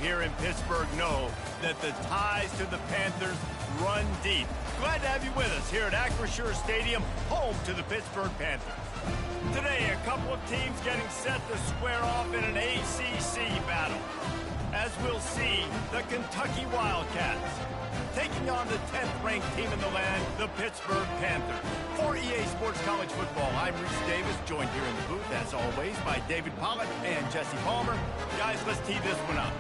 here in Pittsburgh know that the ties to the Panthers run deep. Glad to have you with us here at Acrisure Stadium, home to the Pittsburgh Panthers. Today, a couple of teams getting set to square off in an ACC battle. As we'll see, the Kentucky Wildcats taking on the 10th-ranked team in the land, the Pittsburgh Panthers. For EA Sports College Football, I'm Reese Davis, joined here in the booth, as always, by David Pollitt and Jesse Palmer. Guys, let's tee this one up.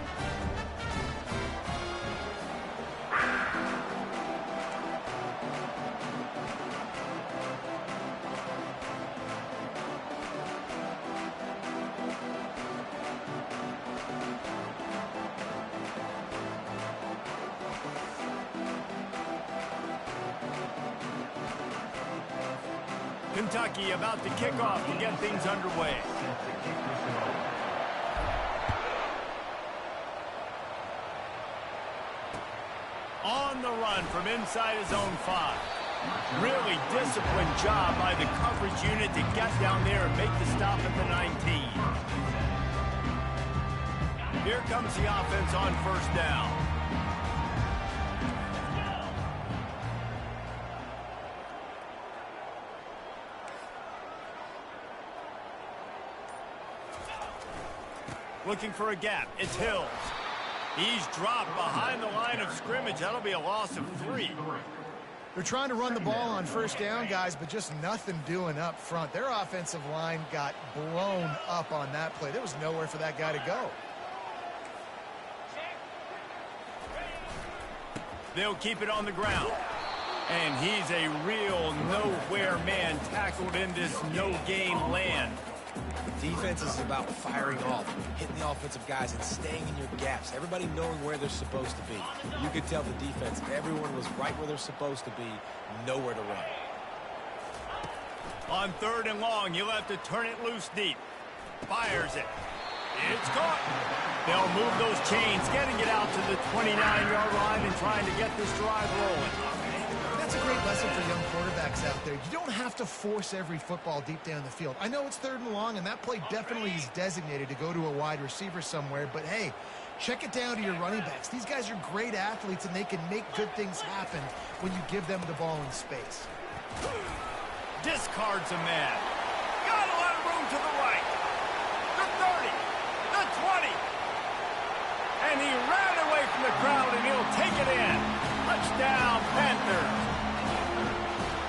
Kentucky about to kick off to get things underway. On the run from inside his own 5. Really disciplined job by the coverage unit to get down there and make the stop at the 19. Here comes the offense on first down. Looking for a gap. It's Hills. He's dropped behind the line of scrimmage. That'll be a loss of 3. They're trying to run the ball on first down, guys, but just nothing doing up front. Their offensive line got blown up on that play. There was nowhere for that guy to go. They'll keep it on the ground. And he's a real nowhere man tackled in this no-game land. Defense is about firing off, hitting the offensive guys, and staying in your gaps. Everybody knowing where they're supposed to be. You could tell the defense, everyone was right where they're supposed to be, nowhere to run. On 3rd and long, you'll have to turn it loose deep. Fires it. It's caught. They'll move those chains, getting it out to the 29-yard line and trying to get this drive rolling. That's a great lesson for young quarterbacks out there. You don't have to force every football deep down the field. I know it's 3rd and long, and that play definitely is designated to go to a wide receiver somewhere, but hey, check it down to your running backs. These guys are great athletes, and they can make good things happen when you give them the ball in space. Discards a man. Got a lot of room to the right. The 30, the 20. And he ran away from the crowd, and he'll take it in. Touchdown, Panthers.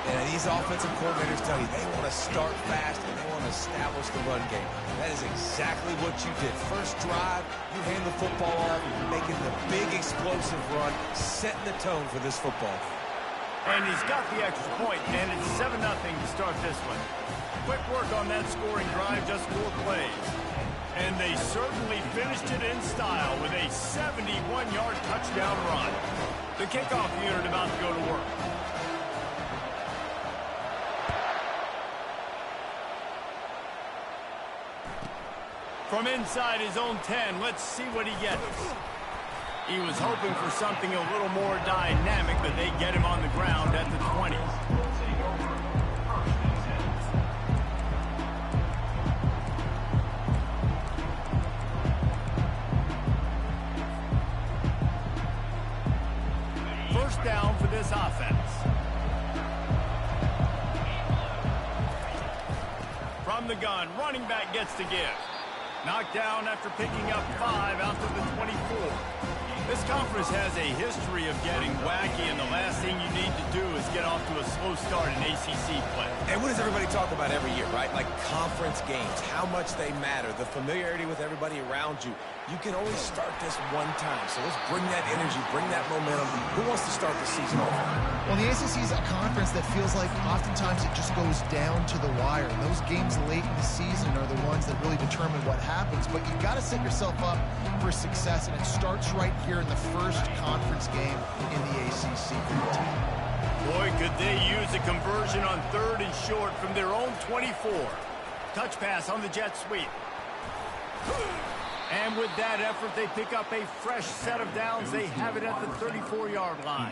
And these offensive coordinators tell you they want to start fast and they want to establish the run game. That is exactly what you did. First drive, you hand the football off, making the big explosive run, setting the tone for this football. And he's got the extra point, and it's 7-0 to start this one. Quick work on that scoring drive, just 4 plays. And they certainly finished it in style with a 71-yard touchdown run. The kickoff unit about to go to work. From inside his own 10, let's see what he gets. He was hoping for something a little more dynamic, but they get him on the ground at the 20. First down for this offense. From the gun, running back gets to give. Knocked down after picking up 5 out to the 24. This conference has a history of getting wacky, and the last thing you need to do is get off to a slow start in ACC play. And what does everybody talk about every year, right? Like conference games, how much they matter, the familiarity with everybody around you. You can only start this one time, so let's bring that energy, bring that momentum. Who wants to start the season off? Well, the ACC is a conference that feels like oftentimes it just goes down to the wire. And those games late in the season are the ones that really determine what happens. But you've got to set yourself up for success, and it starts right here in the first conference game in the ACC for your team. Boy, could they use a conversion on 3rd and short from their own 24. Touch pass on the jet sweep. And with that effort, they pick up a fresh set of downs. They have it at the 34-yard line.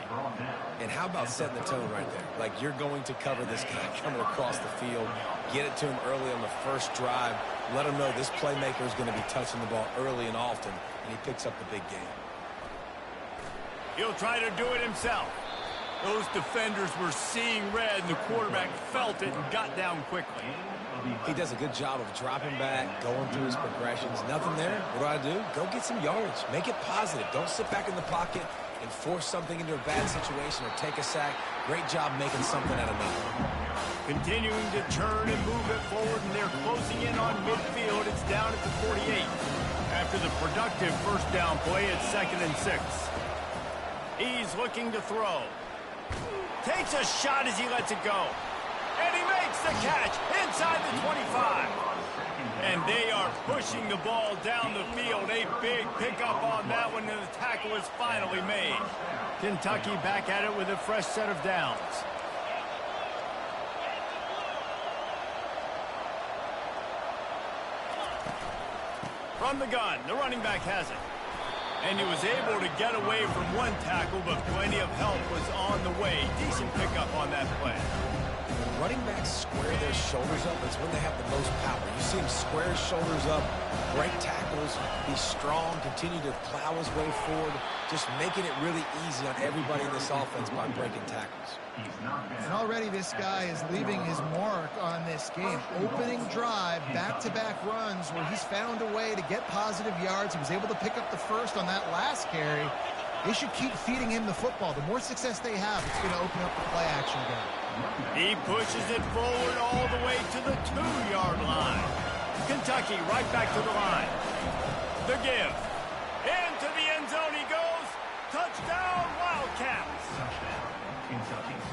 And how about setting the tone right there? Like, you're going to cover this guy coming across the field, get it to him early on the first drive, let him know this playmaker is going to be touching the ball early and often. and he picks up the big gain. He'll try to do it himself. Those defenders were seeing red, and the quarterback felt it and got down quickly. He does a good job of dropping back, going through his progressions. Nothing there. What do? Go get some yardage. Make it positive. Don't sit back in the pocket and force something into a bad situation or take a sack. Great job making something out of nothing. Continuing to turn and move it forward, and they're closing in on midfield. It's down at the 48. After the productive first down play, it's 2nd and 6. He's looking to throw. Takes a shot as he lets it go. And he makes the catch inside the 25. And they are pushing the ball down the field. A big pickup on that one, and the tackle is finally made. Kentucky back at it with a fresh set of downs. From the gun, the running back has it. And he was able to get away from one tackle, but plenty of help was on the way. Decent pickup on that play. When running backs square their shoulders up, it's when they have the most power. You see him square his shoulders up, break tackles, be strong, continue to plow his way forward, just making it really easy on everybody in this offense by breaking tackles. And already this guy is leaving his mark on this game. Opening drive, back-to-back runs where he's found a way to get positive yards. He was able to pick up the first on that last carry. They should keep feeding him the football. The more success they have, it's going to open up the play action game. He pushes it forward all the way to the 2-yard line. Kentucky right back to the line. The give. Into the end zone he goes. Touchdown, Wildcats.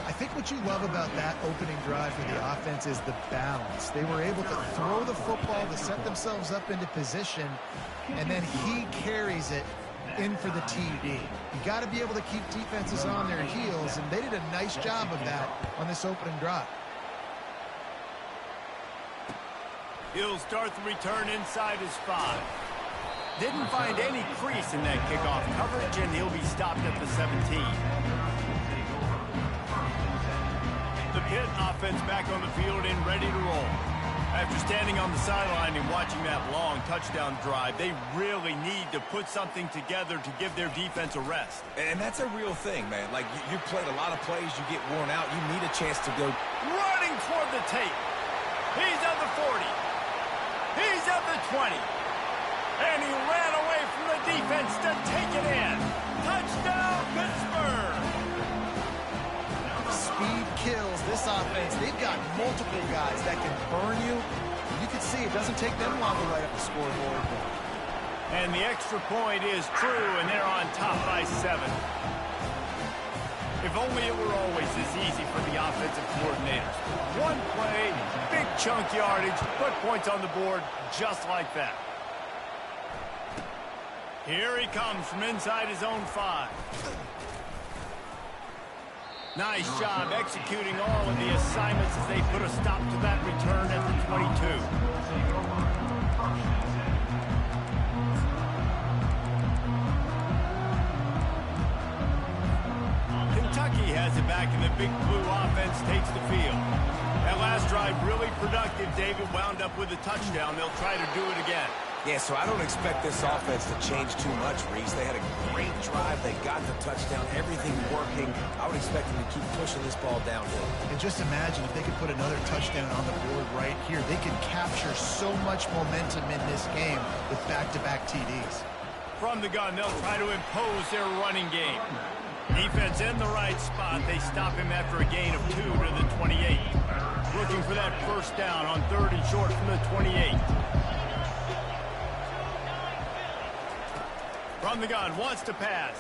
I think what you love about that opening drive for the offense is the balance. They were able to throw the football to set themselves up into position, and then he carries it in for the TD. You got to be able to keep defenses on their heels, and they did a nice job of that on this opening drive. He'll start the return inside his 5. Didn't find any crease in that kickoff coverage, and he'll be stopped at the 17. The Pitt offense back on the field and ready to roll. After standing on the sideline and watching that long touchdown drive, they really need to put something together to give their defense a rest. And that's a real thing, man. Like, you played a lot of plays, you get worn out, you need a chance to go. Running toward the tape. He's at the 40. He's at the 20. And he ran away from the defense to take it in. Touchdown, Pittsburgh! Speed kills this offense. They've got multiple guys that can burn you. You can see it doesn't take them long to light up the scoreboard. And the extra point is true, and they're on top by 7. If only it were always as easy for the offensive coordinators. One play, big chunk yardage, put points on the board just like that. Here he comes from inside his own 5. Nice job executing all of the assignments as they put a stop to that return at the 22. Kentucky has it back, and the big blue offense takes the field. That last drive really productive. David wound up with a touchdown. They'll try to do it again. Yeah, so I don't expect this offense to change too much, Reese. They had a great drive. They got the touchdown. Everything working. I would expect them to keep pushing this ball downhill. And just imagine if they could put another touchdown on the board right here. They could capture so much momentum in this game with back-to-back TDs. From the gun, they'll try to impose their running game. Defense in the right spot. They stop him after a gain of 2 to the 28. Looking for that first down on 3rd and short from the 28. From the gun, wants to pass.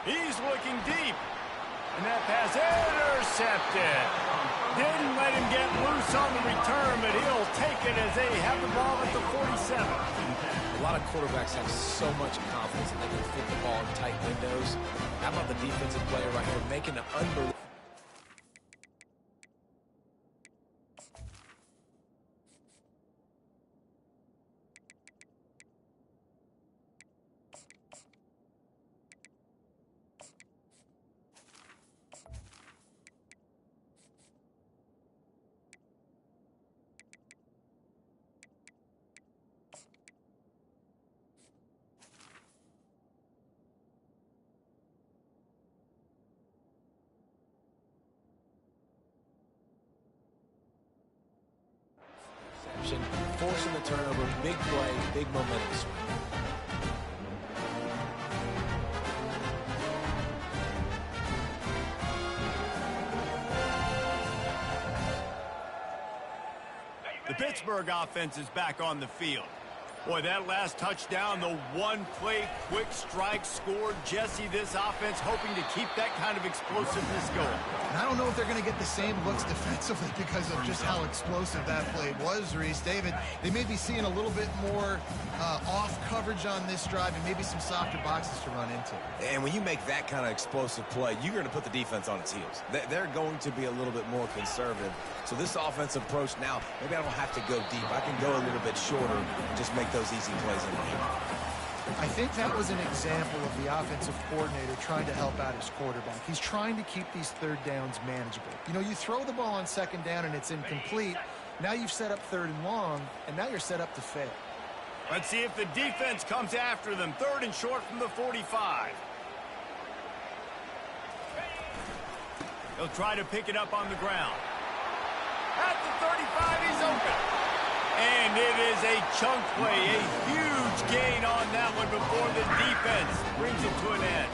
He's looking deep. And that pass intercepted. Didn't let him get loose on the return, but he'll take it as they have the ball at the 47. A lot of quarterbacks have so much confidence that they can fit the ball in tight windows. How about the defensive player right here making an unbelievable... forcing the turnover, big play, big momentum swing. The Pittsburgh offense is back on the field. Boy, that last touchdown, the one-play quick strike scored. Jesse, this offense hoping to keep that kind of explosiveness going. And I don't know if they're going to get the same looks defensively because of just how explosive that play was, Reese. David, they may be seeing a little bit more off coverage on this drive and maybe some softer boxes to run into. And when you make that kind of explosive play, you're going to put the defense on its heels. They're going to be a little bit more conservative. So this offensive approach now, maybe I don't have to go deep. I can go a little bit shorter and just make those easy plays in the game. I think that was an example of the offensive coordinator trying to help out his quarterback. He's trying to keep these third downs manageable. You know, you throw the ball on second down and it's incomplete. Now you've set up third and long, and now you're set up to fail. Let's see if the defense comes after them. Third and short from the 45. He'll try to pick it up on the ground. At the 35, he's open. And it is a chunk play, a huge gain on that one before the defense brings it to an end.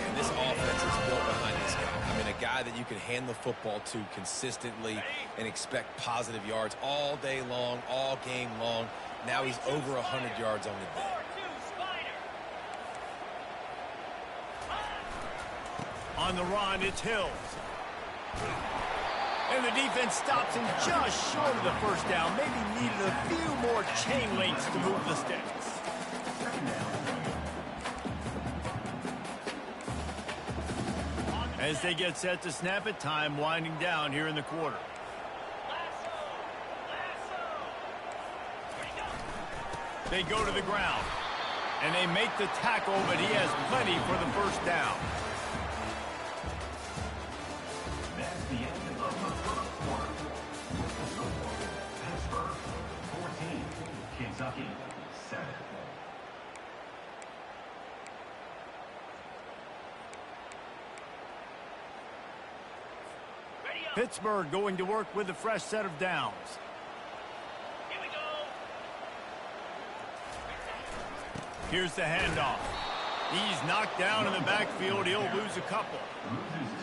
And this offense is built behind this guy. I mean, a guy that you can hand the football to consistently and expect positive yards all day long, all game long. Now he's over 100 yards on the day. On the run, it's Hills. And the defense stops him just short of the first down. Maybe needed a few more chain links to move the sticks. As they get set to snap it, time winding down here in the quarter. They go to the ground. And they make the tackle, but he has plenty for the first down. Kentucky, 7. Pittsburgh going to work with a fresh set of downs. Here we go. Here's the handoff. He's knocked down in the backfield. He'll lose a couple.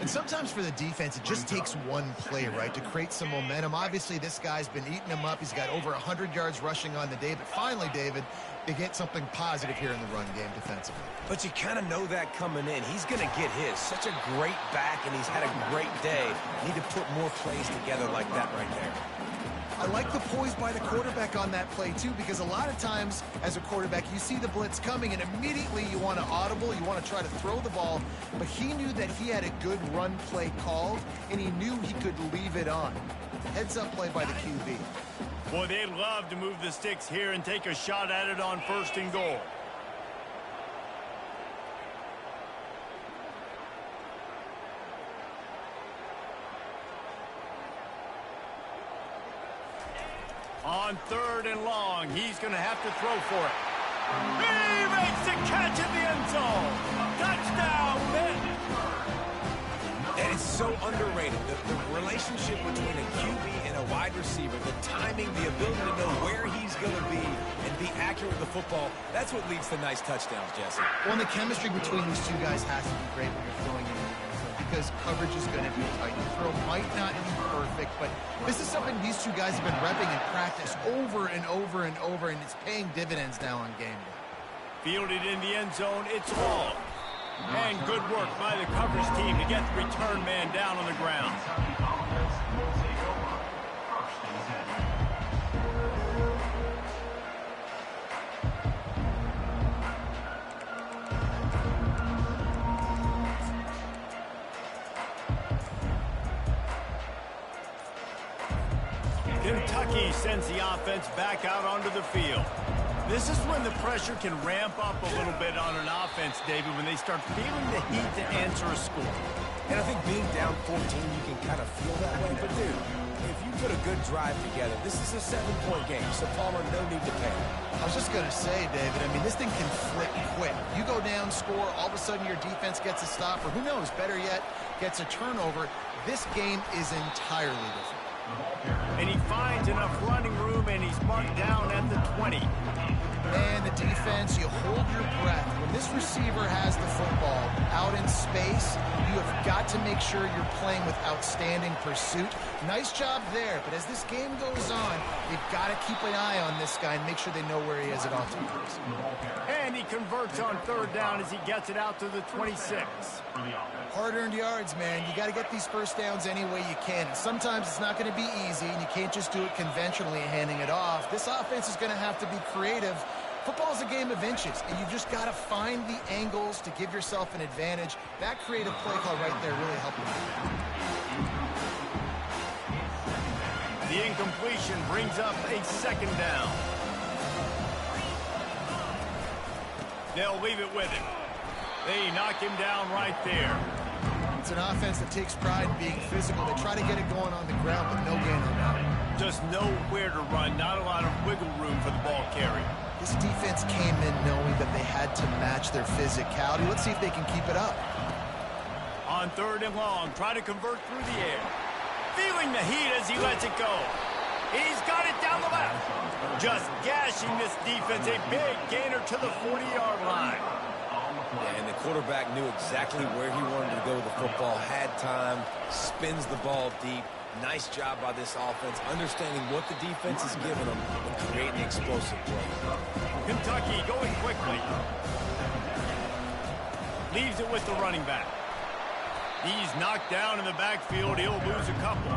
And sometimes for the defense, it just takes one play, right, to create some momentum. Obviously, this guy's been eating him up. He's got over 100 yards rushing on the day. But finally, David, they get something positive here in the run game defensively. But you kind of know that coming in. He's going to get his. Such a great back, and he's had a great day. Need to put more plays together like that right there. I like the poise by the quarterback on that play, too, because a lot of times as a quarterback, you see the blitz coming, and immediately you want to audible, you want to try to throw the ball, but he knew that he had a good run play called, and he knew he could leave it on. Heads-up play by the QB. Boy, they'd love to move the sticks here and take a shot at it on 1st and goal. On 3rd and long, he's going to have to throw for it. He makes the catch in the end zone. Touchdown, Pitt. And it's so underrated. The relationship between a QB and a wide receiver, the timing, the ability to know where he's going to be and be accurate with the football, that's what leads to nice touchdowns, Jesse. Well, and the chemistry between these two guys has to be great when you're throwing in the end zone because coverage is going to be tight. The throw might not be perfect, but this is something these two guys have been repping in practice over and over and over, and it's paying dividends now on game day. Fielded in the end zone, it's long. And good work by the coverage team to get the return man down on the ground. Kentucky sends the offense back out onto the field. This is when the pressure can ramp up a little bit on an offense, David, when they start feeling the heat to answer a score. And I think being down 14, you can kind of feel that way. But, dude, if you put a good drive together, this is a 7-point game. So, Palmer, no need to panic. I was just going to say, David, I mean, this thing can flip quick. You go down, score, all of a sudden your defense gets a stop, or who knows, better yet, gets a turnover. This game is entirely different. And he finds enough running room, and he's marked down at the 20. And the defense, you hold your breath. When this receiver has the football out in space, you have got to make sure you're playing with outstanding pursuit. Nice job there, but as this game goes on, you've got to keep an eye on this guy and make sure they know where he is at all times. And he converts on third down as he gets it out to the 26. Hard-earned yards, man. You got to get these first downs any way you can. And sometimes it's not going to be easy, and you can't just do it conventionally handing it off. This offense is going to have to be creative. Football is a game of inches, and you've just got to find the angles to give yourself an advantage. That creative play call right there really helped you. The incompletion brings up a second down. They'll leave it with him. They knock him down right there. It's an offense that takes pride in being physical. They try to get it going on the ground, but no gain on that. Just nowhere to run, not a lot of wiggle room for the ball carrier. This defense came in knowing that they had to match their physicality. Let's see if they can keep it up. On third and long, try to convert through the air. Feeling the heat as he lets it go. He's got it down the left. Just gashing this defense, a big gainer to the 40-yard line. Yeah, and the quarterback knew exactly where he wanted to go with the football, had time, spins the ball deep. Nice job by this offense, understanding what the defense is giving them and creating explosive plays. Kentucky going quickly. Leaves it with the running back. He's knocked down in the backfield. He'll lose a couple.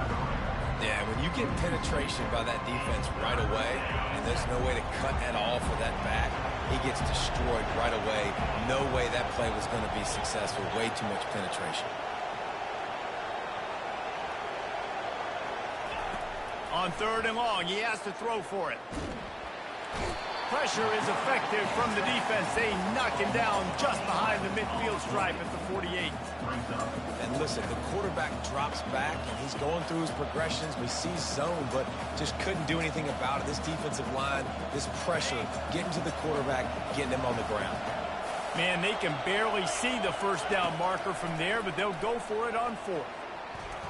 Yeah, when you get penetration by that defense right away, and there's no way to cut at all for that back, he gets destroyed right away. No way that play was going to be successful. Way too much penetration. On third and long, he has to throw for it. Pressure is effective from the defense. They knock him down just behind the midfield stripe at the 48. And listen, the quarterback drops back, and he's going through his progressions. We see zone, but just couldn't do anything about it. This defensive line, this pressure, getting to the quarterback, getting him on the ground. Man, they can barely see the first down marker from there, but they'll go for it on fourth.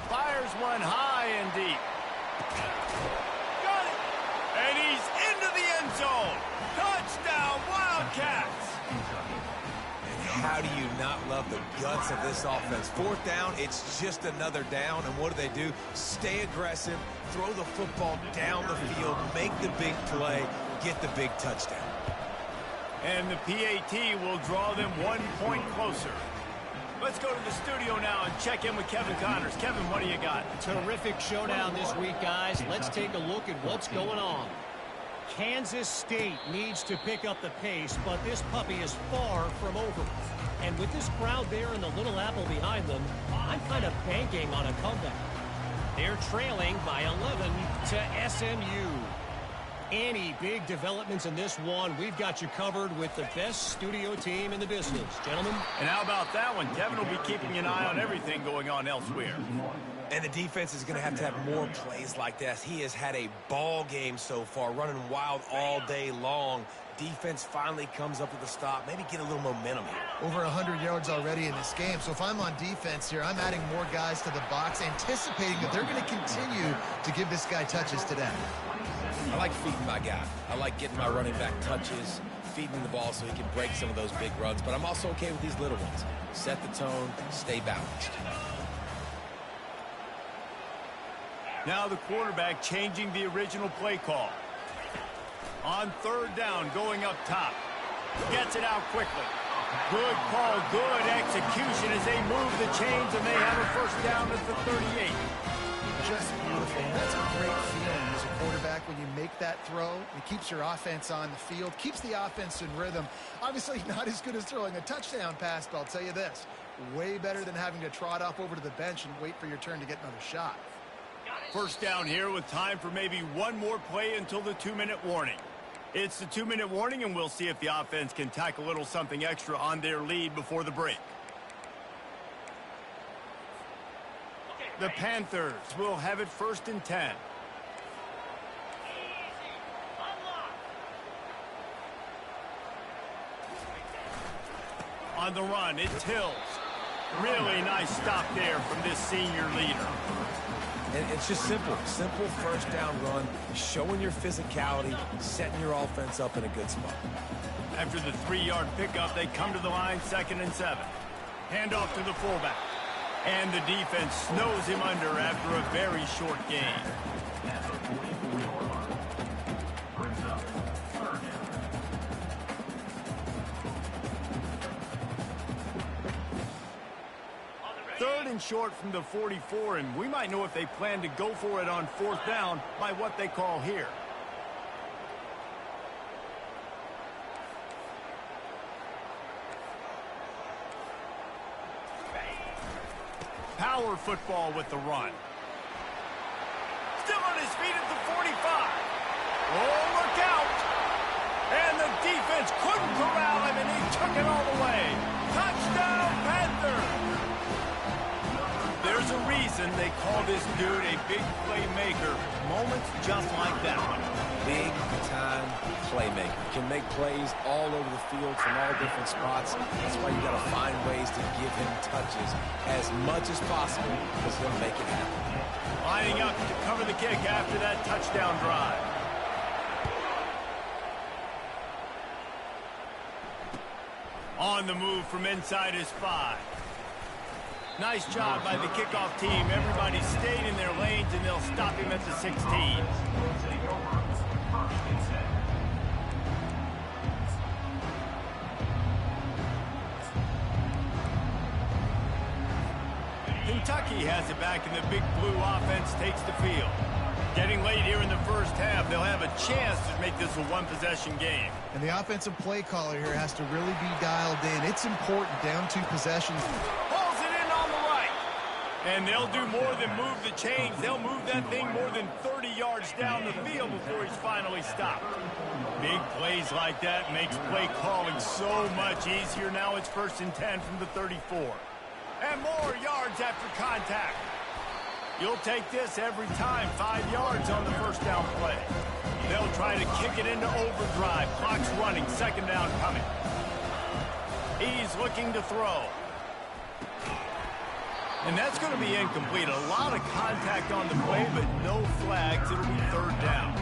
Fires one high and deep. Got it! And he's into the end zone. Touchdown, Wildcats! And how do you not love the guts of this offense? Fourth down, it's just another down, and what do? Stay aggressive, throw the football down the field, make the big play, get the big touchdown. And the PAT will draw them 1 point closer. Let's go to the studio now and check in with Kevin Connors. Kevin, what do you got? Terrific showdown this week, guys. Let's take a look at what's going on. Kansas State needs to pick up the pace, but this puppy is far from over. And with this crowd there and the Little Apple behind them, I'm kind of banking on a comeback. They're trailing by 11 to SMU. Any big developments in this one, we've got you covered with the best studio team in the business. Gentlemen. And how about that one? Kevin will be keeping an eye on everything going on elsewhere. And the defense is going to have more plays like this. He has had a ball game so far, running wild all day long. Defense finally comes up with a stop, maybe get a little momentum here. Over 100 yards already in this game. So if I'm on defense here, I'm adding more guys to the box, anticipating that they're going to continue to give this guy touches today. I like feeding my guy. I like getting my running back touches, feeding the ball so he can break some of those big runs. But I'm also okay with these little ones. Set the tone, stay balanced. Now the quarterback changing the original play call. On third down, going up top. Gets it out quickly. Good call, good execution as they move the chains, and they have a first down at the 38. Just beautiful. That's a great feeling as a quarterback when you make that throw. It keeps your offense on the field, keeps the offense in rhythm. Obviously not as good as throwing a touchdown pass, but I'll tell you this, way better than having to trot off over to the bench and wait for your turn to get another shot. First down here with time for maybe one more play until the 2-minute warning. It's the 2-minute warning, and we'll see if the offense can tack a little something extra on their lead before the break. The Panthers will have it 1st and 10. On the run, it's Hills. Really nice stop there from this senior leader. And it's just simple. Simple first down run, showing your physicality, setting your offense up in a good spot. After the 3-yard pickup, they come to the line 2nd and 7. Handoff to the fullback. And the defense snows him under after a very short gain. Third and short from the 44, and we might know if they plan to go for it on 4th down by what they call here. Power football with the run. Still on his feet at the 45. Oh, look out! And the defense couldn't corral him, and he took it all the way. Touchdown, Panther! There's a reason they call this dude a big playmaker. Moments just like that one. Big-time playmaker. Can make plays all over the field from all different spots. That's why you got to find ways to give him touches as much as possible because he'll make it happen. Lining up to cover the kick after that touchdown drive. On the move from inside his 5. Nice job by the kickoff team. Everybody stayed in their lanes, and they'll stop him at the 16. Kentucky has it back, and the Big Blue offense takes the field. Getting late here in the first half, they'll have a chance to make this a one-possession game. And the offensive play caller here has to really be dialed in. It's important down 2 possessions. Pulls it in on the right. And they'll do more than move the chains. They'll move that thing more than 30 yards down the field before he's finally stopped. Big plays like that makes play calling so much easier. Now it's 1st and 10 from the 34. And more yards after contact. You'll take this every time. 5 yards on the first down play. They'll try to kick it into overdrive. Clock's running. 2nd down coming. He's looking to throw. And that's going to be incomplete. A lot of contact on the play, but no flags. It'll be 3rd down.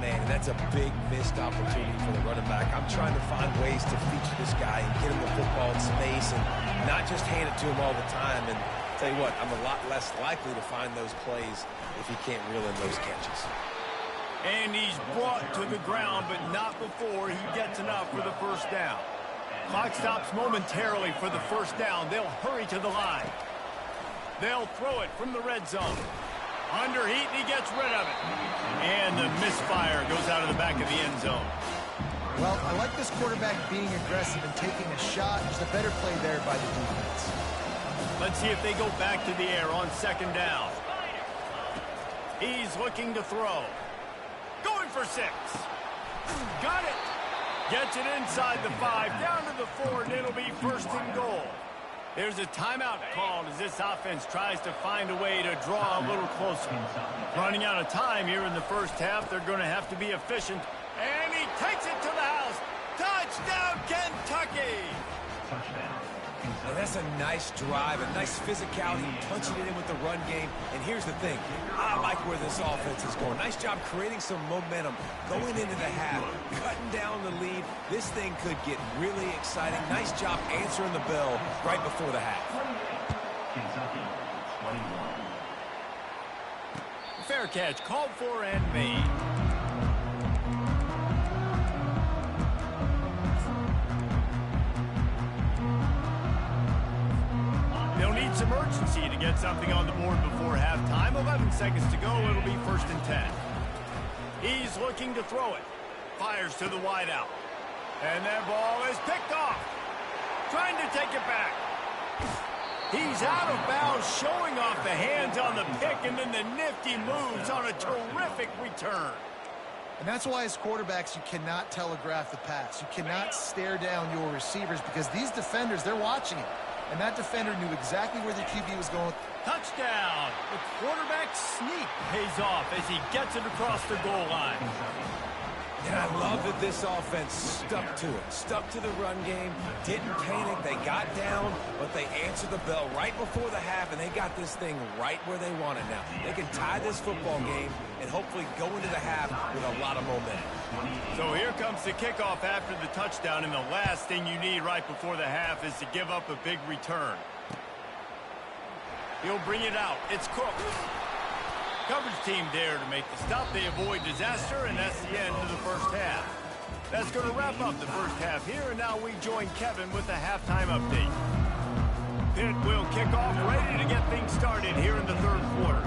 Man, that's a big missed opportunity for the running back. I'm trying to find ways to feature this guy and get him the football in space and not just hand it to him all the time. And tell you what, I'm a lot less likely to find those plays if he can't reel in those catches. And he's brought to the ground, but not before he gets enough for the 1st down. Clock stops momentarily for the 1st down. They'll hurry to the line. They'll throw it from the red zone. Under heat, and he gets rid of it. And the misfire goes out of the back of the end zone. Well, I like this quarterback being aggressive and taking a shot. There's a better play there by the defense. Let's see if they go back to the air on 2nd down. He's looking to throw. Going for 6. Got it. Gets it inside the 5, down to the 4, and it'll be 1st and goal. There's a timeout called as this offense tries to find a way to draw a little closer. Running out of time here in the first half. They're going to have to be efficient. And he takes it to the house. Touchdown, Kentucky! And that's a nice drive, a nice physicality, punching it in with the run game. And here's the thing. I like where this offense is going. Nice job creating some momentum going into the half, cutting down the lead. This thing could get really exciting. Nice job answering the bell right before the half. Kentucky, 21. Fair catch, called for and made. They'll need some urgency to get something on the board before halftime. 11 seconds to go. It'll be 1st and 10. He's looking to throw it. Fires to the wideout. And that ball is picked off. Trying to take it back. He's out of bounds, showing off the hands on the pick, and then the nifty moves on a terrific return. And that's why as quarterbacks, you cannot telegraph the pass. You cannot stare down your receivers because these defenders, they're watching it. And that defender knew exactly where the QB was going. Touchdown! The quarterback sneak pays off as he gets it across the goal line. And I love that this offense stuck to it, stuck to the run game, didn't panic. They got down, but they answered the bell right before the half, and they got this thing right where they want it now. They can tie this football game and hopefully go into the half with a lot of momentum. So here comes the kickoff after the touchdown, and the last thing you need right before the half is to give up a big return. He'll bring it out. It's Cook. Coverage team there to make the stop. They avoid disaster, and that's the end of the first half. That's going to wrap up the first half here, and now we join Kevin with the halftime update. Pitt will kick off, ready to get things started here in the third quarter.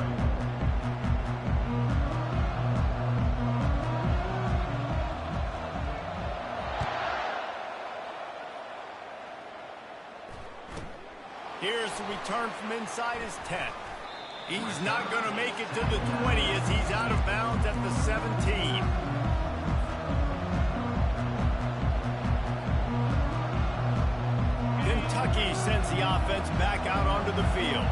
Here's the return from inside his 10. He's not going to make it to the 20 as he's out of bounds at the 17. Kentucky sends the offense back out onto the field.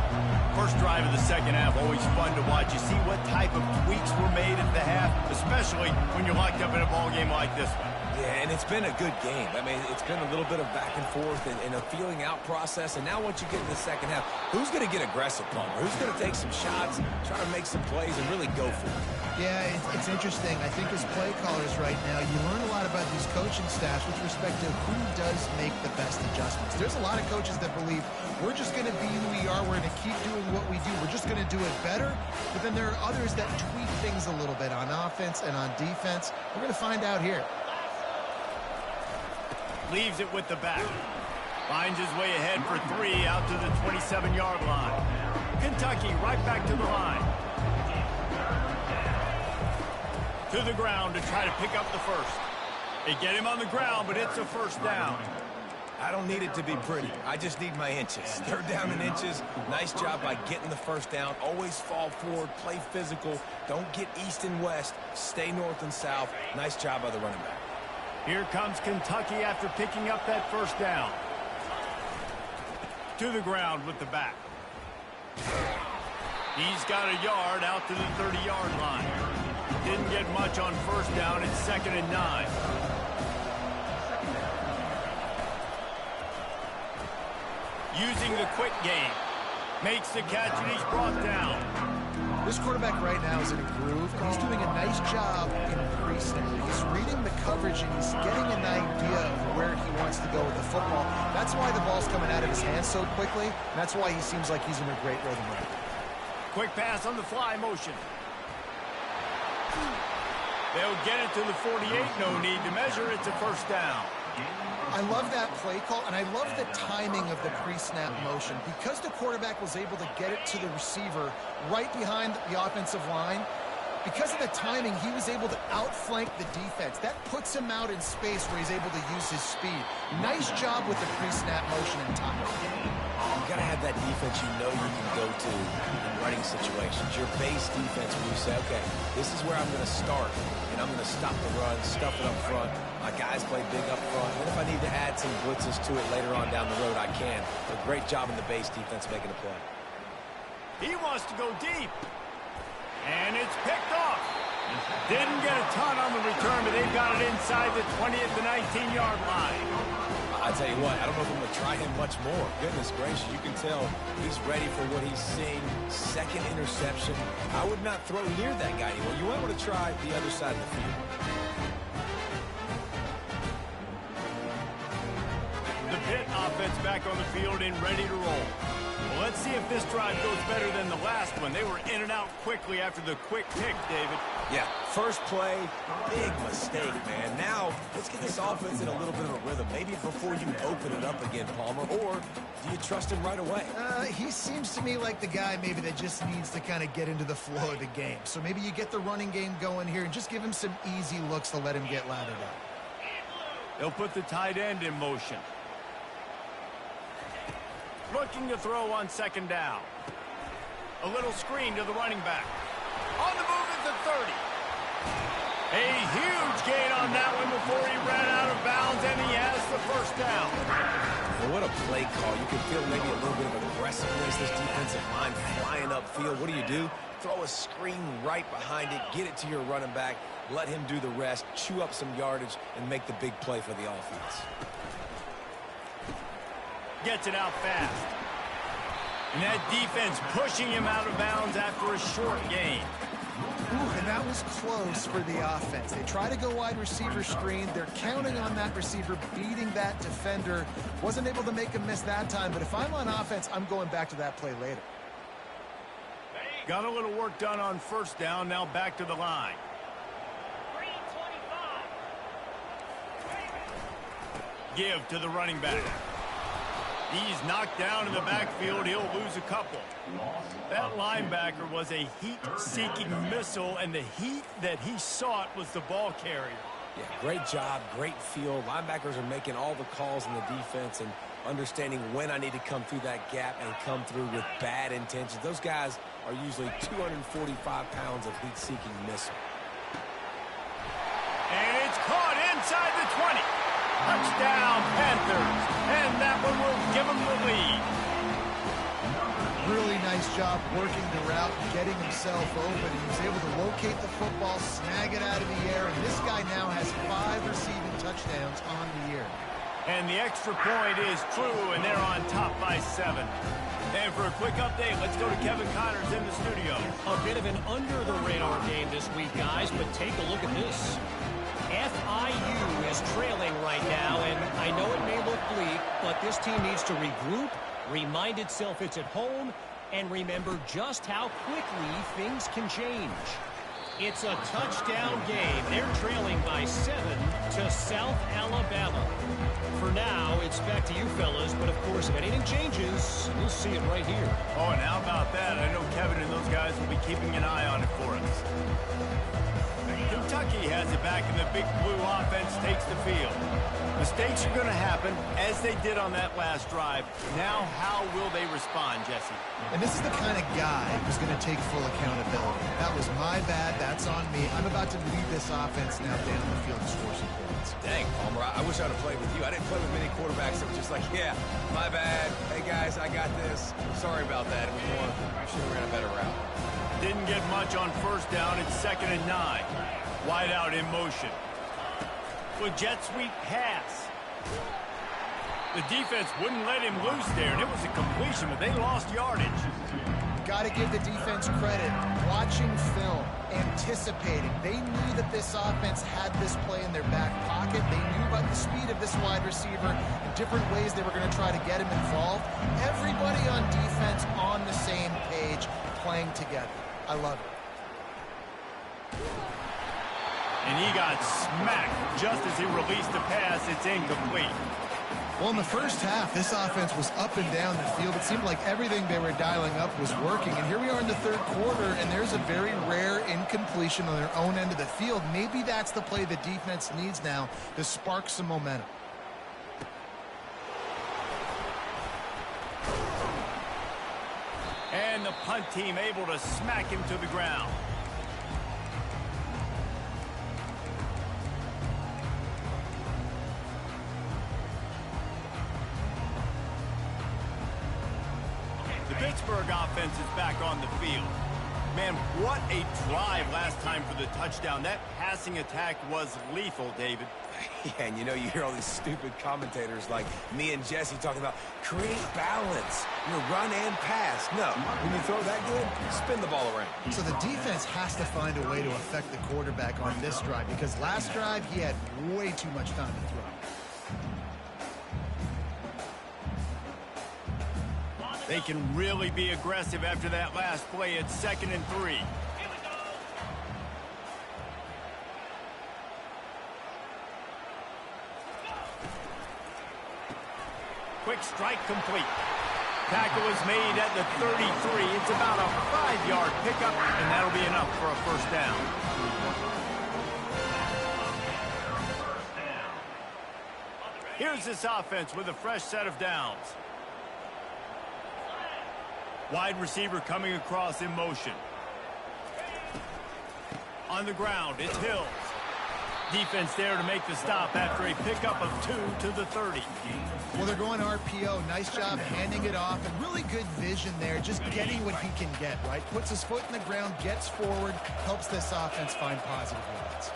First drive of the second half, always fun to watch. You see what type of tweaks were made at the half, especially when you're locked up in a ball game like this one. Yeah, and it's been a good game. I mean, it's been a little bit of back and forth and a feeling out process. And now once you get in the second half, who's going to get aggressive, Palmer? Who's going to take some shots, try to make some plays, and really go for it? Yeah, it's interesting. I think as play callers right now, you learn a lot about these coaching staffs with respect to who does make the best adjustments. There's a lot of coaches that believe we're just going to be who we are. We're going to keep doing what we do. We're just going to do it better. But then there are others that tweak things a little bit on offense and on defense. We're going to find out here. Leaves it with the back. Finds his way ahead for 3 out to the 27-yard line. Kentucky right back to the line. To the ground to try to pick up the first. They get him on the ground, but it's a first down. I don't need it to be pretty. I just need my inches. Third down in inches. Nice job by getting the first down. Always fall forward, play physical. Don't get east and west. Stay north and south. Nice job by the running back. Here comes Kentucky after picking up that first down. To the ground with the back. He's got a yard out to the 30-yard line. Didn't get much on first down. It's 2nd and 9. Using the quick game. Makes the catch and he's brought down. This quarterback right now is in a groove, and he's doing a nice job in pre-snap. He's reading the coverage, and he's getting an idea of where he wants to go with the football. That's why the ball's coming out of his hands so quickly, and that's why he seems like he's in a great rhythm right now. Quick pass on the fly motion. They'll get it to the 48. No need to measure. It's a first down. I love that play call, and I love the timing of the pre-snap motion. Because the quarterback was able to get it to the receiver right behind the offensive line, because of the timing, he was able to outflank the defense. That puts him out in space where he's able to use his speed. Nice job with the pre-snap motion and timing. You got to have that defense you know you can go to in running situations. Your base defense where you say, okay, this is where I'm going to start, and I'm going to stop the run, stuff it up front. My guys play big up front. And if I need to add some blitzes to it later on down the road, I can. A great job in the base defense making a play. He wants to go deep. And it's picked off. Didn't get a ton on the return, but they've got it inside the 20 at the 19-yard line. I tell you what, I don't know if I'm going to try him much more. Goodness gracious, you can tell he's ready for what he's seeing. Second interception. I would not throw near that guy anymore. You might want to try the other side of the field. The Pitt offense back on the field and ready to roll. Well, let's see if this drive goes better than the last one. They were in and out quickly after the quick pick, David. Yeah, first play, big mistake, man. Now, let's get this offense in a little bit of a rhythm. Maybe before you open it up again, Palmer, or do you trust him right away? He seems to me like the guy maybe that just needs to kind of get into the flow of the game. So maybe you get the running game going here and just give him some easy looks to let him get lathered up. They'll put the tight end in motion. Looking to throw on second down. A little screen to the running back. On the move at the 30. A huge gain on that one before he ran out of bounds, and he has the first down. And what a play call. You can feel maybe a little bit of aggressiveness, this defensive line flying upfield. What do? Throw a screen right behind it, get it to your running back, let him do the rest, chew up some yardage, and make the big play for the offense. Gets it out fast. And that defense pushing him out of bounds after a short gain. Ooh, and that was close for the offense. They try to go wide receiver screen. They're counting on that receiver beating that defender. Wasn't able to make him miss that time, but if I'm on offense, I'm going back to that play later. Got a little work done on first down. Now back to the line. Give to the running back. He's knocked down in the backfield. He'll lose a couple. That linebacker was a heat-seeking missile, and the heat that he sought was the ball carrier. Yeah, great job, great feel. Linebackers are making all the calls in the defense and understanding when I need to come through that gap and come through with bad intentions. Those guys are usually 245 pounds of heat-seeking missile. And it's caught inside the 20. Touchdown, Panthers. And that one will give them the lead. Really nice job working the route and getting himself open. He was able to locate the football, snag it out of the air, and this guy now has 5 receiving touchdowns on the year. And the extra point is true, and they're on top by 7. And for a quick update, let's go to Kevin Connors in the studio. A bit of an under-the-radar game this week, guys, but take a look at this. FIU is trailing right now, and I know it may look bleak, but this team needs to regroup, remind itself it's at home, and remember just how quickly things can change. It's a touchdown game. They're trailing by 7 to South Alabama. For now, it's back to you fellas, but of course, if anything changes, you'll see it right here. Oh, and how about that? I know Kevin and those guys will be keeping an eye on it for us. Kentucky has it back, and the big blue offense takes the field. Mistakes are going to happen, as they did on that last drive. Now, how will they respond, Jesse? And this is the kind of guy who's going to take full accountability. That was my bad. That's on me. I'm about to lead this offense now down the field and score some points. Dang, Palmer, I wish I'd have played with you. I didn't play with many quarterbacks that were just like, yeah, my bad. Hey, guys, I got this. Sorry about that. It was more, I should have ran a better route. Didn't get much on first down. It's 2nd and 9. Wide out in motion. With jet sweep pass. The defense wouldn't let him loose there, and it was a completion, but they lost yardage. Got to give the defense credit. Watching film, anticipating. They knew that this offense had this play in their back pocket. They knew about the speed of this wide receiver and different ways they were going to try to get him involved. Everybody on defense on the same page, playing together. I love it. And he got smacked just as he released the pass. It's incomplete. Well, in the first half, this offense was up and down the field. It seemed like everything they were dialing up was working. And here we are in the third quarter, and there's a very rare incompletion on their own end of the field. Maybe that's the play the defense needs now to spark some momentum. And the punt team able to smack him to the ground. The Pittsburgh offense is back on the field. Man, what a drive last time for the touchdown. That passing attack was lethal, David. Yeah, and you know, you hear all these stupid commentators like me and Jesse talking about create balance, run and pass. No, when you throw that good, spin the ball around. So the defense has to find a way to affect the quarterback on this drive because last drive he had way too much time to throw. They can really be aggressive after that last play. It's 2nd and 3. Quick strike complete. Tackle is made at the 33. It's about a 5-yard pickup, and that'll be enough for a first down. Here's this offense with a fresh set of downs. Wide receiver coming across in motion. On the ground, it's Hills. defense there to make the stop after a pickup of 2 to the 30. Well, they're going RPO. Nice job handing it off, and really good vision there, just getting what he can get, right? Puts his foot in the ground, gets forward, helps this offense find positive yards.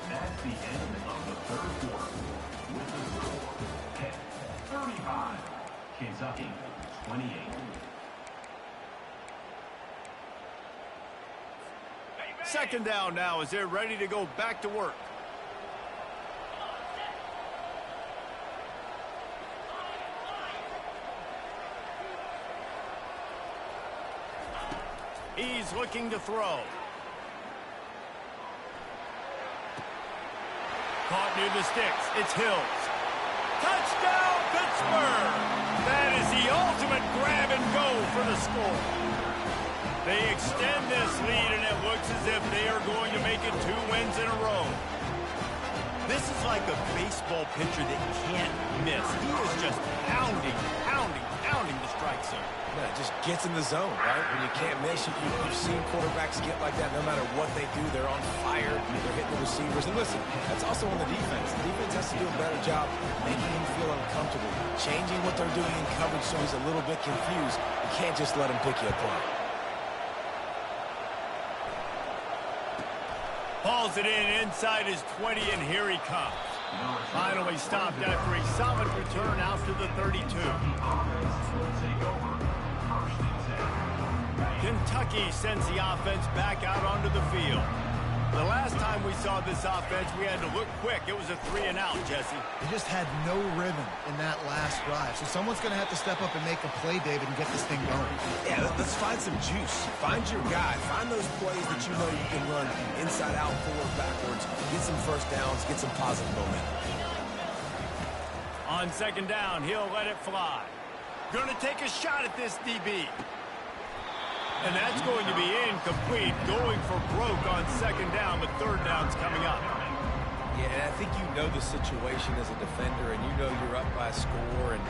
That's the end of the third quarter. With the score, 35. Kentucky, 28. Second down now as they're ready to go back to work. He's looking to throw. Caught near the sticks. It's Hills. Touchdown, Pittsburgh! That is the ultimate grab and go for the score. They extend this lead, and it looks as if they are going to make it 2 wins in a row. This is like a baseball pitcher that can't miss. He is just pounding the strike zone. Yeah, it just gets in the zone, right? When you can't miss, you've seen quarterbacks get like that no matter what they do. They're on fire. They're hitting the receivers. And listen, that's also on the defense. The defense has to do a better job making him feel uncomfortable, changing what they're doing in coverage so he's a little bit confused. You can't just let him pick you apart. Hauls it in inside his 20, and here he comes. Finally stopped after a solid return out to the 32. Kentucky sends the offense back out onto the field. The last time we saw this offense, we had to look quick. It was a 3-and-out, Jesse. They just had no rhythm in that last drive. So someone's going to have to step up and make a play, David, and get this thing going. Yeah, let's find some juice. Find your guy. Find those plays that you know you can run inside out, forward, backwards. Get some first downs. Get some positive momentum. On second down, he'll let it fly. Going to take a shot at this DB. And that's going to be incomplete, going for broke on second down, but third down's coming up. Yeah, and I think you know the situation as a defender, and you know you're up by a score, and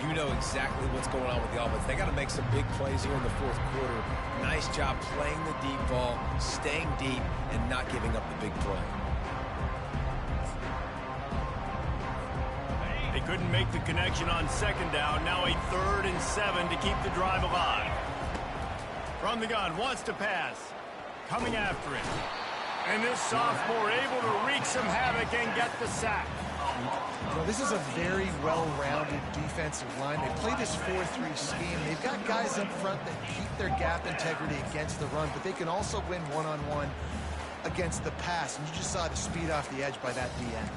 you know exactly what's going on with the offense. They got to make some big plays here in the fourth quarter. Nice job playing the deep ball, staying deep, and not giving up the big play. They couldn't make the connection on second down. Now a 3rd and 7 to keep the drive alive. From the gun, wants to pass. Coming after him. And this sophomore able to wreak some havoc and get the sack. Well, this is a very well-rounded defensive line. They play this 4-3 scheme. They've got guys up front that keep their gap integrity against the run, but they can also win one-on-one against the pass. And you just saw the speed off the edge by that DN.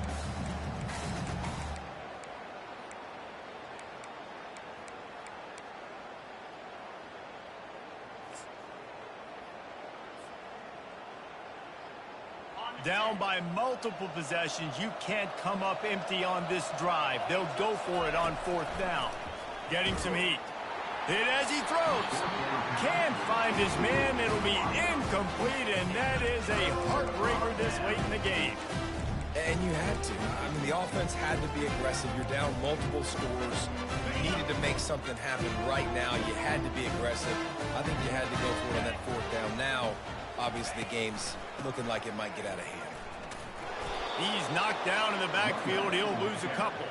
Down by multiple possessions, you can't come up empty on this drive. They'll go for it on 4th down. Getting some heat. Hit as he throws. Can't find his man. It'll be incomplete, and that is a heartbreaker this late in the game. And you had to. I mean, the offense had to be aggressive. You're down multiple scores. You needed to make something happen right now. You had to be aggressive. I think you had to go for it on that 4th down. Now, obviously, the game's looking like it might get out of hand. He's knocked down in the backfield. He'll lose a couple.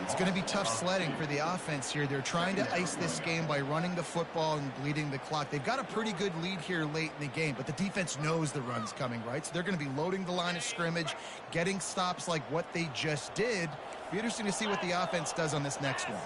It's going to be tough sledding for the offense here. They're trying to ice this game by running the football and bleeding the clock. They've got a pretty good lead here late in the game, but the defense knows the run's coming, right? So they're going to be loading the line of scrimmage, getting stops like what they just did. Be interesting to see what the offense does on this next one.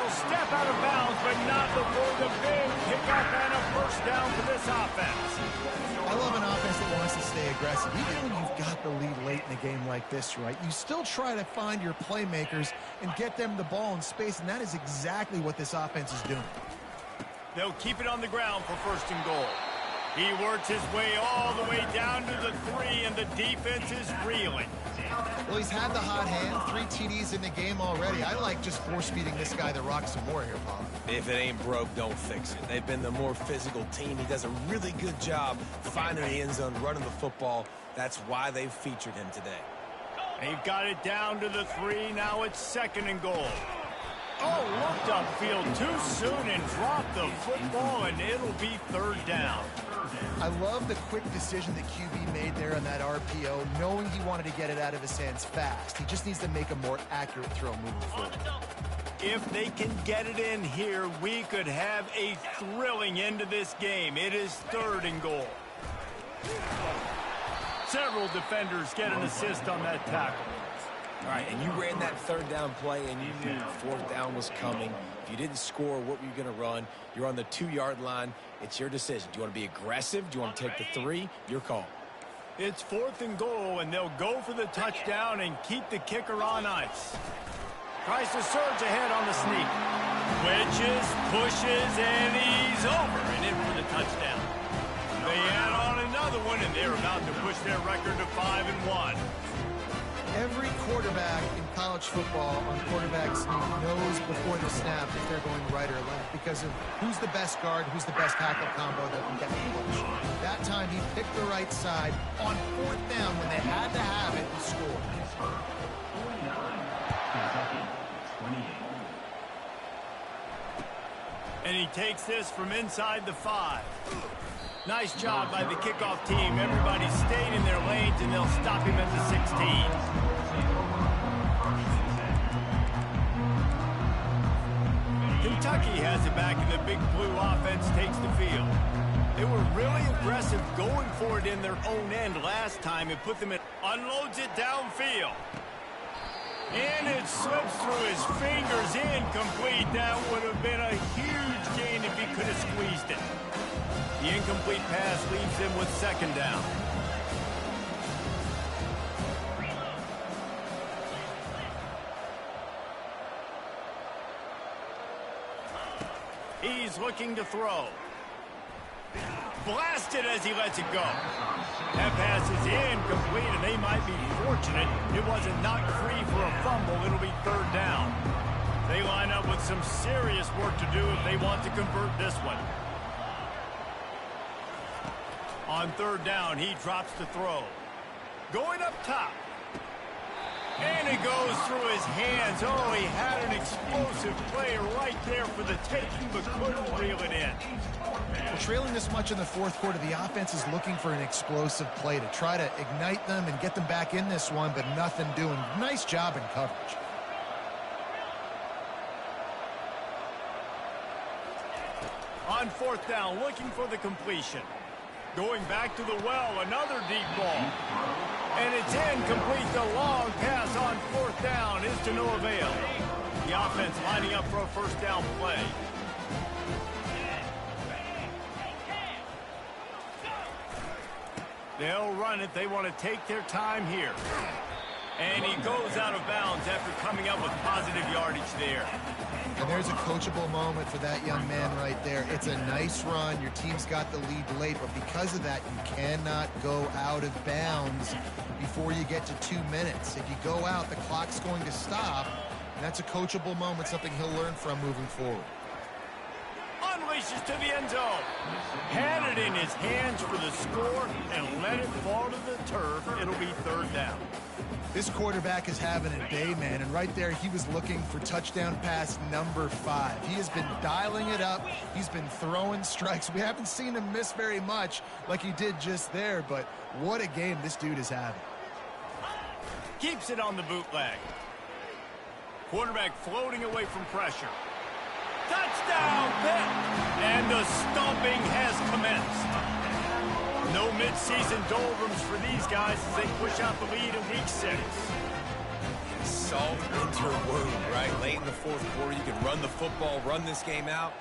Step out of bounds, but not before the big pickup and a first down for this offense. I love an offense that wants to stay aggressive. Even when you've got the lead late in the game like this, right, you still try to find your playmakers and get them the ball in space, and that is exactly what this offense is doing. They'll keep it on the ground for 1st and goal. He works his way all the way down to the 3, and the defense is reeling. Well, he's had the hot hand, 3 TDs in the game already. I like just force-feeding this guy the rock some more here, Paul. If it ain't broke, don't fix it. They've been the more physical team. He does a really good job finding the end zone, running the football. That's why they've featured him today. They've got it down to the 3. Now it's 2nd and goal. Oh, looked upfield too soon and dropped the football, and it'll be 3rd down. I love the quick decision that QB made there on that RPO, knowing he wanted to get it out of his hands fast. He just needs to make a more accurate throw moving forward. If they can get it in here, we could have a thrilling end to this game. It is 3rd and goal. Several defenders get an assist on that tackle. All right, and you ran that 3rd down play, and you knew 4th down was coming. If you didn't score, what were you going to run? You're on the 2-yard line. It's your decision. Do you want to be aggressive? Do you want to take the 3? Your call. It's 4th and goal, and they'll go for the touchdown and keep the kicker on ice. Tries to surge ahead on the sneak. Wedges, pushes, and he's over and in for the touchdown. They add on another one, and they're about to push their record to 5-1. Every quarterback in college football on quarterback sneak knows before the snap if they're going right or left because of who's the best guard, who's the best tackle combo that can get the push. That time he picked the right side on 4th down when they had to have it and scored. And he takes this from inside the 5. Nice job by the kickoff team. Everybody stayed in their lanes, and they'll stop him at the 16. Kentucky has it back, and the Big Blue offense takes the field. They were really aggressive going for it in their own end last time. It put them in. Unloads it downfield. And it slips through his fingers, incomplete. That would have been a huge gain if he could have squeezed it. The incomplete pass leaves them with 2nd down. He's looking to throw. Blasted as he lets it go. That pass is incomplete, and they might be fortunate it wasn't knocked free for a fumble. It'll be 3rd down. They line up with some serious work to do if they want to convert this one. On 3rd down, he drops the throw. Going up top. And it goes through his hands. Oh, he had an explosive play right there for the taking, but couldn't reel it in. Well, trailing this much in the 4th quarter, the offense is looking for an explosive play to try to ignite them and get them back in this one, but nothing doing. Nice job in coverage. On 4th down, looking for the completion. Going back to the well, another deep ball. And it's incomplete. The long pass on 4th down is to no avail. The offense lining up for a 1st down play. They'll run it. They want to take their time here. And he goes out of bounds after coming up with positive yardage there. And there's a coachable moment for that young man right there. It's a nice run. Your team's got the lead late, but because of that, you cannot go out of bounds before you get to 2 minutes. If you go out, the clock's going to stop, and that's a coachable moment, something he'll learn from moving forward. Unleashes to the end zone. Had it in his hands for the score and let it fall to the turf. It'll be 3rd down. This quarterback is having a day, man, and right there he was looking for touchdown pass number 5. He has been dialing it up. He's been throwing strikes. We haven't seen him miss very much like he did just there, but what a game this dude is having. Keeps it on the bootleg. Quarterback floating away from pressure. Touchdown, Pitt! And the stomping has commenced. No mid-season doldrums for these guys as they push out the lead in Week 6. Salt into wound, right? Late in the 4th quarter, you can run the football, run this game out.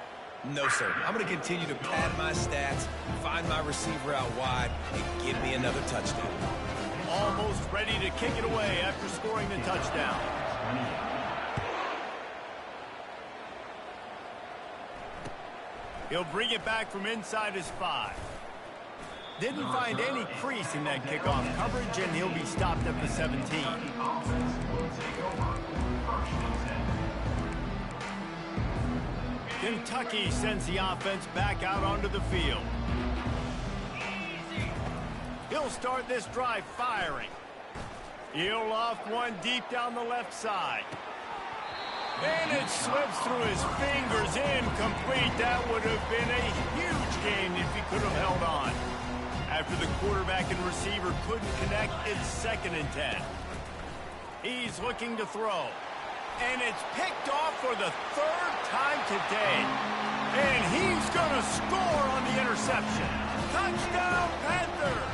No, sir. I'm going to continue to pad my stats, find my receiver out wide, and give me another touchdown. Almost ready to kick it away after scoring the touchdown. He'll bring it back from inside his 5. Didn't find any crease in that kickoff coverage, and he'll be stopped at the 17. Kentucky sends the offense back out onto the field. He'll start this drive firing. He'll loft one deep down the left side. And it slips through his fingers, incomplete. That would have been a huge gain if he could have held on. After the quarterback and receiver couldn't connect, it's 2nd and 10. He's looking to throw. And it's picked off for the 3rd time today. And he's going to score on the interception. Touchdown, Panthers!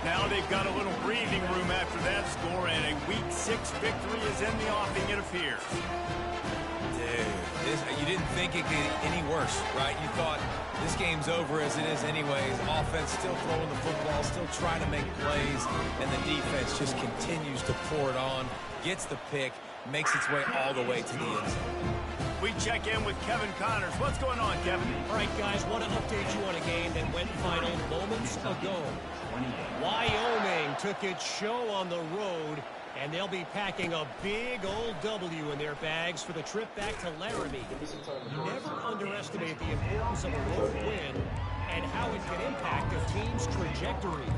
Now they've got a little breathing room after that score, and a Week 6 victory is in the offing, it appears. Dude, you didn't think it could get any worse, right? You thought this game's over as it is anyways. Offense still throwing the football, still trying to make plays, and the defense just continues to pour it on, gets the pick, makes its way all the way to the end zone. We check in with Kevin Connors. What's going on, Kevin? All right, guys, want to update you on a game that went final moments ago. Wyoming took its show on the road, and they'll be packing a big old W in their bags for the trip back to Laramie. Never underestimate the importance of a road win and how it can impact a team's trajectory.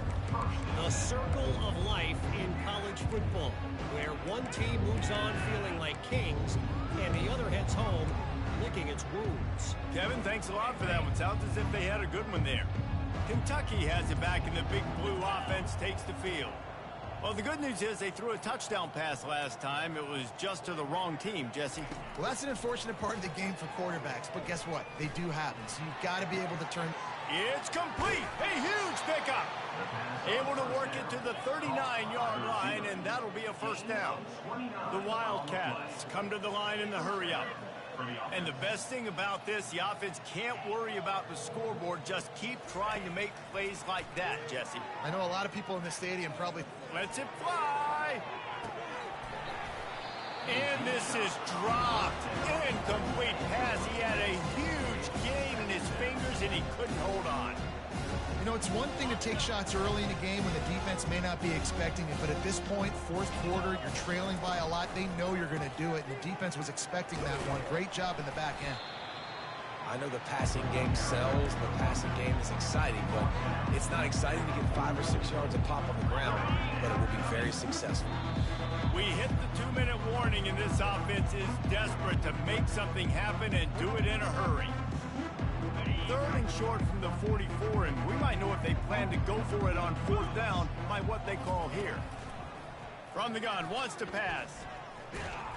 The circle of life in college football, where one team moves on feeling like kings and the other heads home licking its wounds. Kevin, thanks a lot for that one. Sounds as if they had a good one there. Kentucky has it back, and the big blue offense takes the field. Well, the good news is they threw a touchdown pass last time. It was just to the wrong team, Jesse. Well, that's an unfortunate part of the game for quarterbacks, but guess what? They do happen, so you've got to be able to turn. It's complete. A huge pickup. Able to work it to the 39-yard line, and that'll be a 1st down. The Wildcats come to the line in the hurry-up. And the best thing about this, the offense can't worry about the scoreboard. Just keep trying to make plays like that, Jesse. I know a lot of people in the stadium probably. Lets it fly. And this is dropped. Incomplete pass. He had a huge gain in his fingers, and he couldn't hold on. You know, it's one thing to take shots early in a game when the defense may not be expecting it, but at this point, 4th quarter, you're trailing by a lot. They know you're going to do it, and the defense was expecting that one. Great job in the back end. I know the passing game sells, the passing game is exciting, but it's not exciting to get 5 or 6 yards a pop on the ground, but it will be very successful. We hit the 2-minute warning, and this offense is desperate to make something happen and do it in a hurry. 3rd and short from the 44, and we might know if they plan to go for it on 4th down by what they call here. From the gun, wants to pass.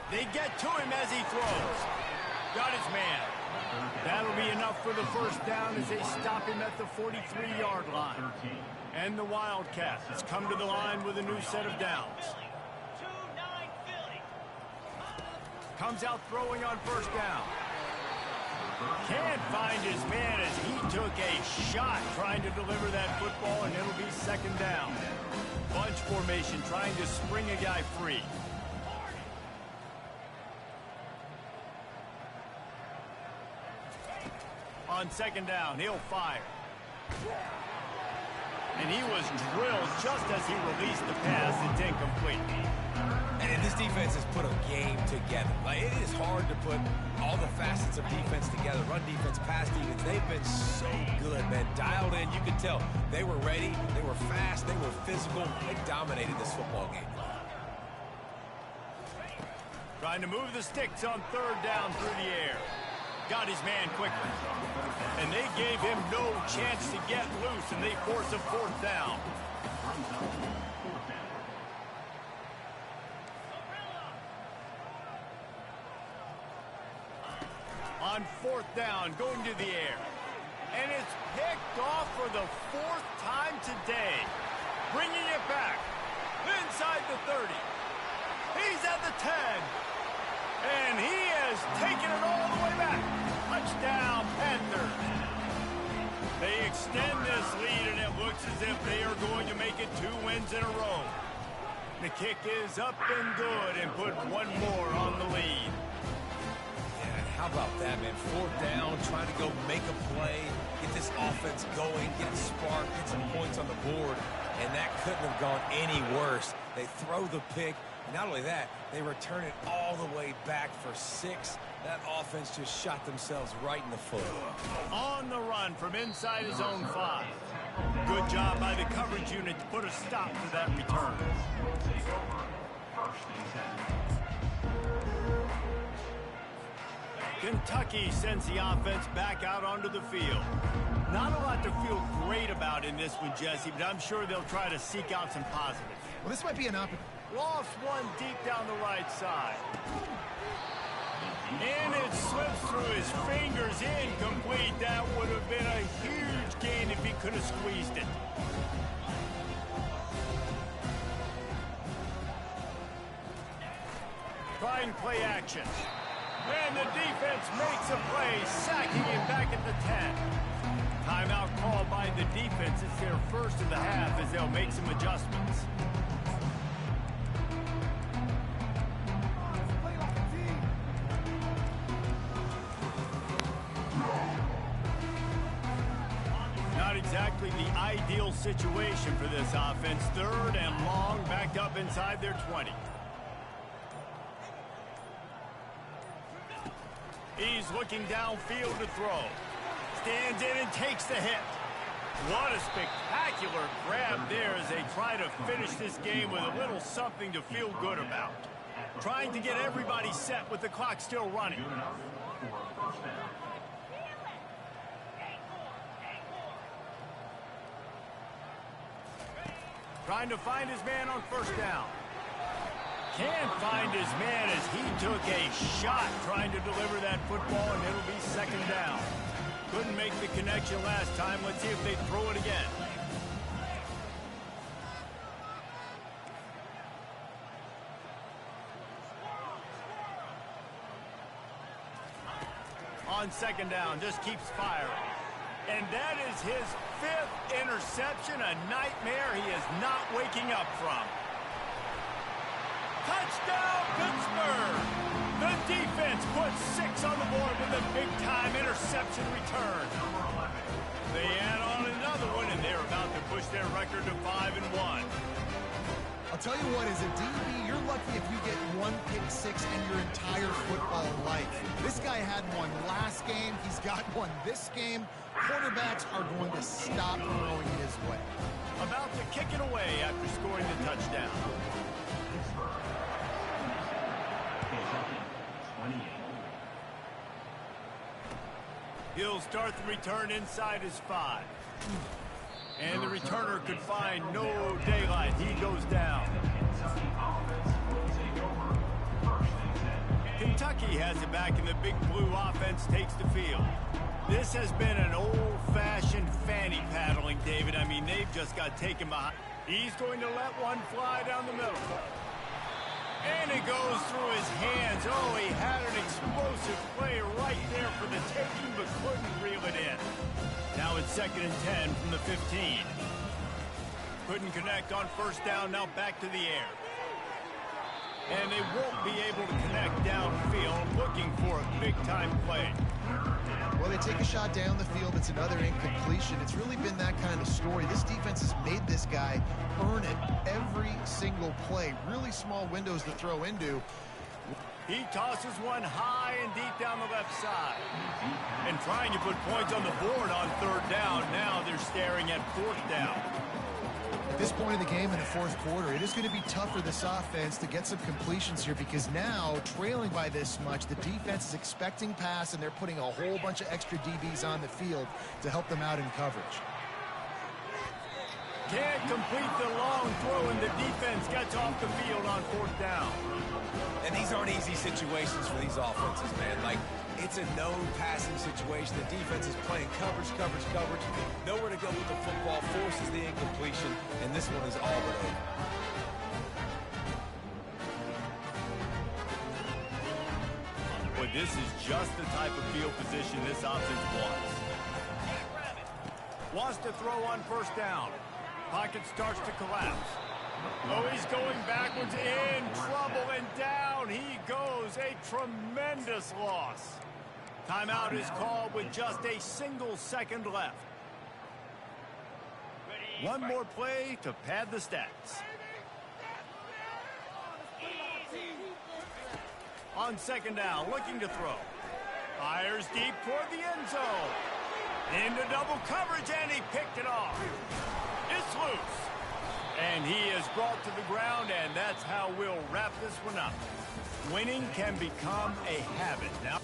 They get to him as he throws. Got his man. That'll be enough for the 1st down as they stop him at the 43-yard line. And the Wildcats come to the line with a new set of downs. Comes out throwing on 1st down. Can't find his man as he took a shot trying to deliver that football, and it'll be 2nd down. Bunch formation trying to spring a guy free. On 2nd down, he'll fire. And he was drilled just as he released the pass. It's incomplete. And this defense has put a game together. Like, it is hard to put all the facets of defense together. Run defense, pass defense. They've been so good, man. Dialed in. You could tell they were ready. They were fast. They were physical. They dominated this football game. Trying to move the sticks on 3rd down through the air. Got his man quickly. And they gave him no chance to get loose, and they force a 4th down. On 4th down, going to the air. And it's picked off for the 4th time today. Bringing it back. Inside the 30. He's at the 10. And he has taken it all the way back. Touchdown, Panthers. They extend this lead, and it looks as if they are going to make it 2 wins in a row. The kick is up and good, and put one more on the lead. How How about that, man? 4th down, trying to go make a play, get this offense going, get it sparked, get some points on the board, and that couldn't have gone any worse. They throw the pick, and not only that, they return it all the way back for 6. That offense just shot themselves right in the foot. On the run from inside his own 5. Good job by the coverage unit to put a stop to that return. Kentucky sends the offense back out onto the field. Not a lot to feel great about in this one, Jesse, but I'm sure they'll try to seek out some positives. Well, this might be an opportunity. Lost one deep down the right side. And it slips through his fingers, incomplete. That would have been a huge gain if he could have squeezed it. Trying play action. And the defense makes a play, sacking him back at the 10. Timeout called by the defense. It's their first of the half as they'll make some adjustments. Not exactly the ideal situation for this offense. 3rd and long, backed up inside their 20. He's looking downfield to throw. Stands in and takes the hit. What a spectacular grab there as they try to finish this game with a little something to feel good about. Trying to get everybody set with the clock still running. Trying to find his man on 1st down. Can't find his man as he took a shot trying to deliver that football, and it'll be 2nd down. Couldn't make the connection last time. Let's see if they throw it again. On 2nd down, just keeps firing. And that is his 5th interception, a nightmare he is not waking up from. Touchdown, Pittsburgh! The defense puts 6 on the board with a big-time interception return. They add on another one, and they're about to push their record to 5-1. I'll tell you what, as a DB, you're lucky if you get 1 pick 6 in your entire football life. This guy had one last game. He's got one this game. Quarterbacks are going to stop throwing his way. About to kick it away after scoring the touchdown. He'll start the return inside his 5. And the returner could find no daylight. He goes down. Kentucky has it back, and the big blue offense takes the field. This has been an old-fashioned fanny paddling, David. I mean, they've just got taken behind. He's going to let one fly down the middle. And it goes through his hands. Oh, he had an explosive play right there for the taking, but couldn't reel it in. Now it's 2nd and 10 from the 15. Couldn't connect on 1st down, now back to the air. And they won't be able to connect downfield, looking for a big-time play. Well, they take a shot down the field. It's another incompletion. It's really been that kind of story. This defense has made this guy earn it every single play. Really small windows to throw into. He tosses one high and deep down the left side. And trying to put points on the board on 3rd down. Now they're staring at 4th down. At this point in the game in the 4th quarter, it is going to be tough for this offense to get some completions here because now, trailing by this much, the defense is expecting pass, and they're putting a whole bunch of extra DBs on the field to help them out in coverage. Can't complete the long throw, and the defense gets off the field on 4th down. And these aren't easy situations for these offenses, man. Like, it's a no passing situation. The defense is playing coverage. Nowhere to go with the football, forces the incompletion, and this one is all but over. Boy, this is just the type of field position this offense wants. Wants to throw on 1st down. Pocket starts to collapse. Oh, he's going backwards, in trouble, and down he goes. A tremendous loss. Timeout is called with just a single second left. One more play to pad the stats. On second down, looking to throw. Fires deep toward the end zone. Into double coverage, and he picked it off. It's loose. And he is brought to the ground, and that's how we'll wrap this one up. Winning can become a habit now.